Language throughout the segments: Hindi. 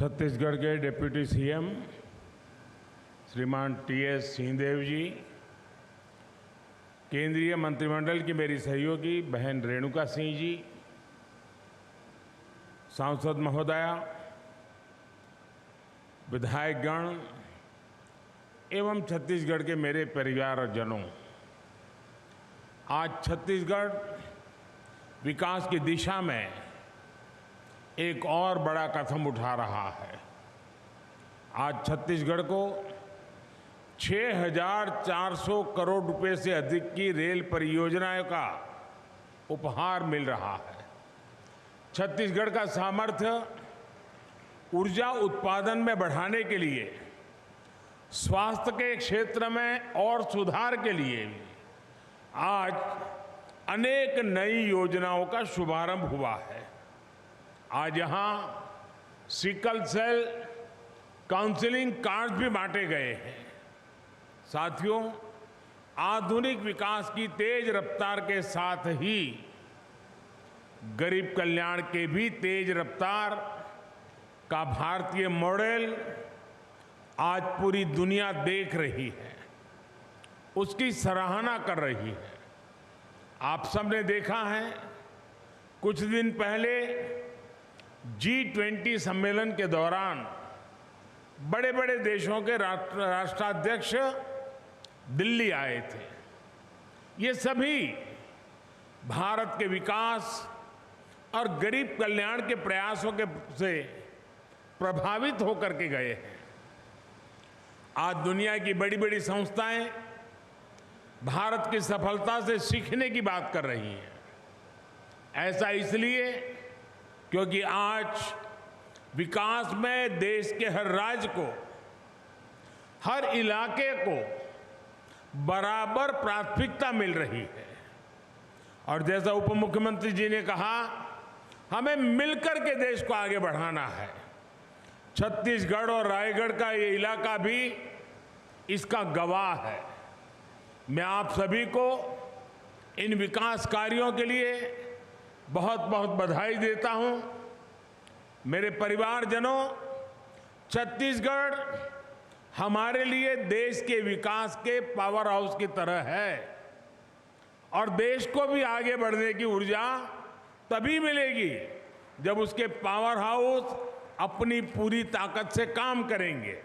छत्तीसगढ़ के डिप्टी सीएम श्रीमान टीएस सिंहदेव जी, केंद्रीय मंत्रिमंडल की मेरी सहयोगी बहन रेणुका सिंह जी, सांसद महोदया, विधायकगण एवं छत्तीसगढ़ के मेरे परिवारजनों, आज छत्तीसगढ़ विकास की दिशा में एक और बड़ा कदम उठा रहा है। आज छत्तीसगढ़ को 6,400 करोड़ रुपए से अधिक की रेल परियोजनाओं का उपहार मिल रहा है। छत्तीसगढ़ का सामर्थ्य ऊर्जा उत्पादन में बढ़ाने के लिए, स्वास्थ्य के क्षेत्र में और सुधार के लिए आज अनेक नई योजनाओं का शुभारंभ हुआ है। आज यहाँ सिकल सेल काउंसलिंग कार्ड भी बांटे गए हैं। साथियों, आधुनिक विकास की तेज रफ्तार के साथ ही गरीब कल्याण के भी तेज रफ्तार का भारतीय मॉडल आज पूरी दुनिया देख रही है, उसकी सराहना कर रही है। आप सबने देखा है, कुछ दिन पहले G20 सम्मेलन के दौरान बड़े बड़े देशों के राष्ट्राध्यक्ष दिल्ली आए थे। ये सभी भारत के विकास और गरीब कल्याण के प्रयासों से प्रभावित होकर के गए हैं। आज दुनिया की बड़ी बड़ी संस्थाएं भारत की सफलता से सीखने की बात कर रही हैं। ऐसा इसलिए क्योंकि आज विकास में देश के हर राज्य को, हर इलाके को बराबर प्राथमिकता मिल रही है। और जैसा उप मुख्यमंत्री जी ने कहा, हमें मिलकर के देश को आगे बढ़ाना है। छत्तीसगढ़ और रायगढ़ का ये इलाका भी इसका गवाह है। मैं आप सभी को इन विकास कार्यों के लिए बहुत बहुत बधाई देता हूं। मेरे परिवारजनों, छत्तीसगढ़ हमारे लिए देश के विकास के पावर हाउस की तरह है और देश को भी आगे बढ़ने की ऊर्जा तभी मिलेगी जब उसके पावर हाउस अपनी पूरी ताकत से काम करेंगे।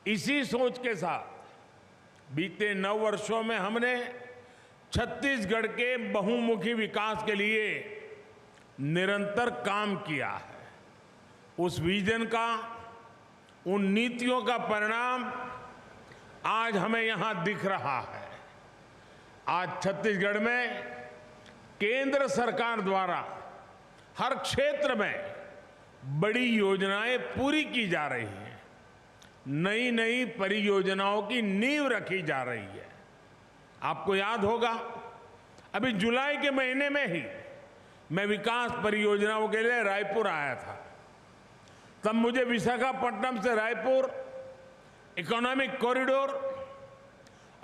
इसी सोच के साथ बीते 9 वर्षों में हमने छत्तीसगढ़ के बहुमुखी विकास के लिए निरंतर काम किया है। उस विजन का, उन नीतियों का परिणाम आज हमें यहां दिख रहा है। आज छत्तीसगढ़ में केंद्र सरकार द्वारा हर क्षेत्र में बड़ी योजनाएं पूरी की जा रही हैं। नई नई परियोजनाओं की नींव रखी जा रही है। आपको याद होगा, अभी जुलाई के महीने में ही मैं विकास परियोजनाओं के लिए रायपुर आया था। तब मुझे विशाखापट्टनम से रायपुर इकोनॉमिक कॉरिडोर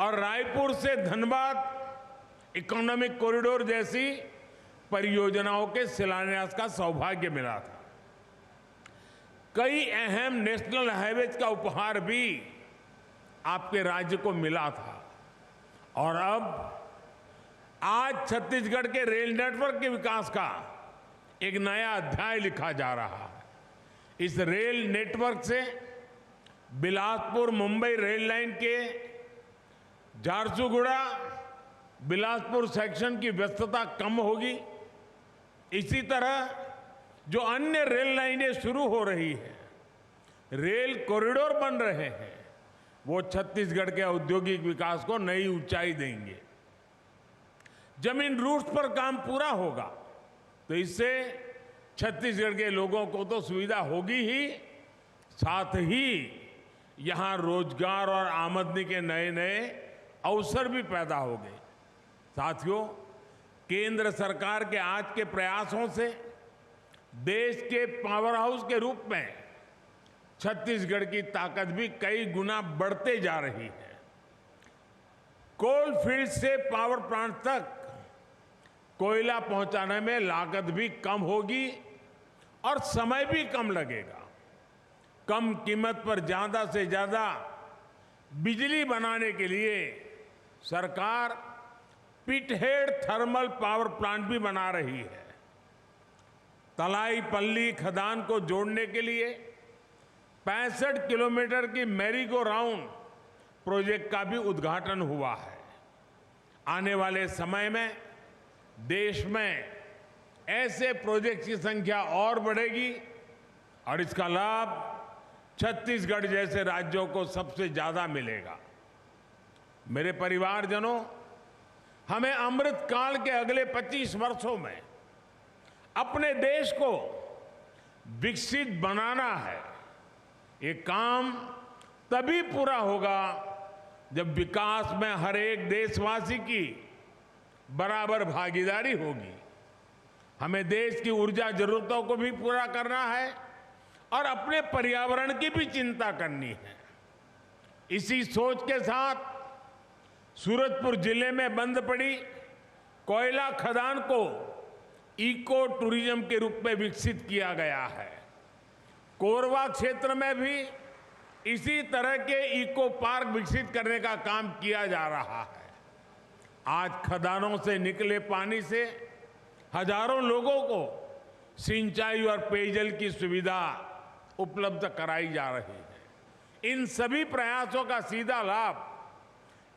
और रायपुर से धनबाद इकोनॉमिक कॉरिडोर जैसी परियोजनाओं के शिलान्यास का सौभाग्य मिला था। कई अहम नेशनल हाईवेज का उपहार भी आपके राज्य को मिला था। और अब आज छत्तीसगढ़ के रेल नेटवर्क के विकास का एक नया अध्याय लिखा जा रहा है। इस रेल नेटवर्क से बिलासपुर मुंबई रेल लाइन के झारसुगुड़ा बिलासपुर सेक्शन की व्यस्तता कम होगी। इसी तरह जो अन्य रेल लाइनें शुरू हो रही हैं, रेल कॉरिडोर बन रहे हैं, वो छत्तीसगढ़ के औद्योगिक विकास को नई ऊंचाई देंगे। जमीन रूट्स पर काम पूरा होगा तो इससे छत्तीसगढ़ के लोगों को तो सुविधा होगी ही, साथ ही यहां रोजगार और आमदनी के नए नए अवसर भी पैदा होंगे। साथियों, केंद्र सरकार के आज के प्रयासों से देश के पावर हाउस के रूप में छत्तीसगढ़ की ताकत भी कई गुना बढ़ते जा रही है। कोल फील्ड से पावर प्लांट तक कोयला पहुंचाने में लागत भी कम होगी और समय भी कम लगेगा। कम कीमत पर ज्यादा से ज्यादा बिजली बनाने के लिए सरकार पिटहेड थर्मल पावर प्लांट भी बना रही है। तलाईपल्ली खदान को जोड़ने के लिए 65 किलोमीटर की मैरी गो राउंड प्रोजेक्ट का भी उद्घाटन हुआ है। आने वाले समय में देश में ऐसे प्रोजेक्ट की संख्या और बढ़ेगी और इसका लाभ छत्तीसगढ़ जैसे राज्यों को सबसे ज्यादा मिलेगा। मेरे परिवारजनों, हमें अमृत काल के अगले 25 वर्षों में अपने देश को विकसित बनाना है। ये काम तभी पूरा होगा जब विकास में हर एक देशवासी की बराबर भागीदारी होगी। हमें देश की ऊर्जा जरूरतों को भी पूरा करना है और अपने पर्यावरण की भी चिंता करनी है। इसी सोच के साथ सूरजपुर जिले में बंद पड़ी कोयला खदान को इको टूरिज्म के रूप में विकसित किया गया है। कोरबा क्षेत्र में भी इसी तरह के इको पार्क विकसित करने का काम किया जा रहा है। आज खदानों से निकले पानी से हजारों लोगों को सिंचाई और पेयजल की सुविधा उपलब्ध कराई जा रही है। इन सभी प्रयासों का सीधा लाभ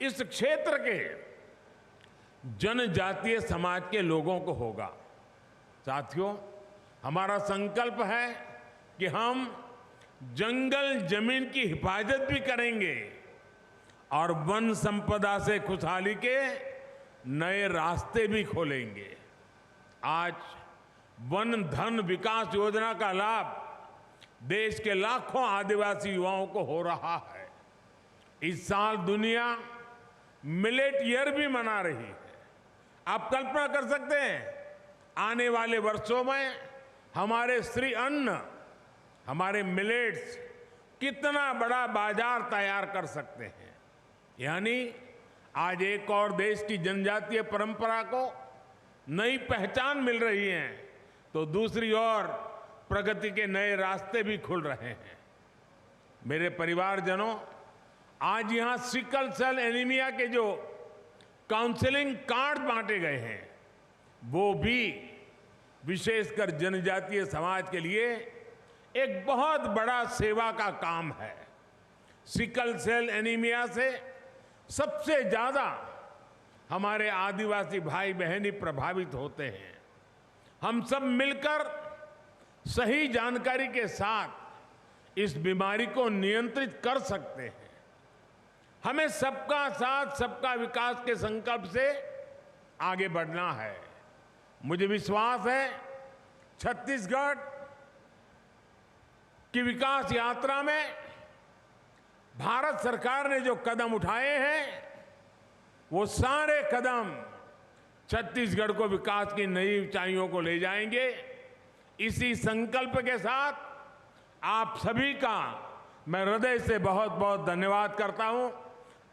इस क्षेत्र के जनजातीय समाज के लोगों को होगा। साथियों, हमारा संकल्प है कि हम जंगल जमीन की हिफाजत भी करेंगे और वन संपदा से खुशहाली के नए रास्ते भी खोलेंगे। आज वन धन विकास योजना का लाभ देश के लाखों आदिवासी युवाओं को हो रहा है। इस साल दुनिया मिलेट ईयर भी मना रही है। आप कल्पना कर सकते हैं, आने वाले वर्षों में हमारे श्री अन्न, हमारे मिलेट्स कितना बड़ा बाजार तैयार कर सकते हैं। यानी आज एक और देश की जनजातीय परंपरा को नई पहचान मिल रही है, तो दूसरी ओर प्रगति के नए रास्ते भी खुल रहे हैं। मेरे परिवारजनों, आज यहां सिकल सेल एनीमिया के जो काउंसलिंग कार्ड बांटे गए हैं, वो भी विशेषकर जनजातीय समाज के लिए एक बहुत बड़ा सेवा का काम है। सिकल सेल एनीमिया से सबसे ज्यादा हमारे आदिवासी भाई बहन ही प्रभावित होते हैं। हम सब मिलकर सही जानकारी के साथ इस बीमारी को नियंत्रित कर सकते हैं। हमें सबका साथ सबका विकास के संकल्प से आगे बढ़ना है। मुझे विश्वास है छत्तीसगढ़ की विकास यात्रा में भारत सरकार ने जो कदम उठाए हैं, वो सारे कदम छत्तीसगढ़ को विकास की नई ऊंचाइयों को ले जाएंगे। इसी संकल्प के साथ आप सभी का मैं हृदय से बहुत बहुत धन्यवाद करता हूं।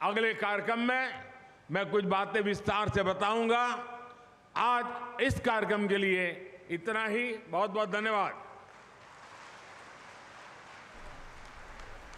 अगले कार्यक्रम में मैं कुछ बातें विस्तार से बताऊंगा। आज इस कार्यक्रम के लिए इतना ही। बहुत बहुत धन्यवाद।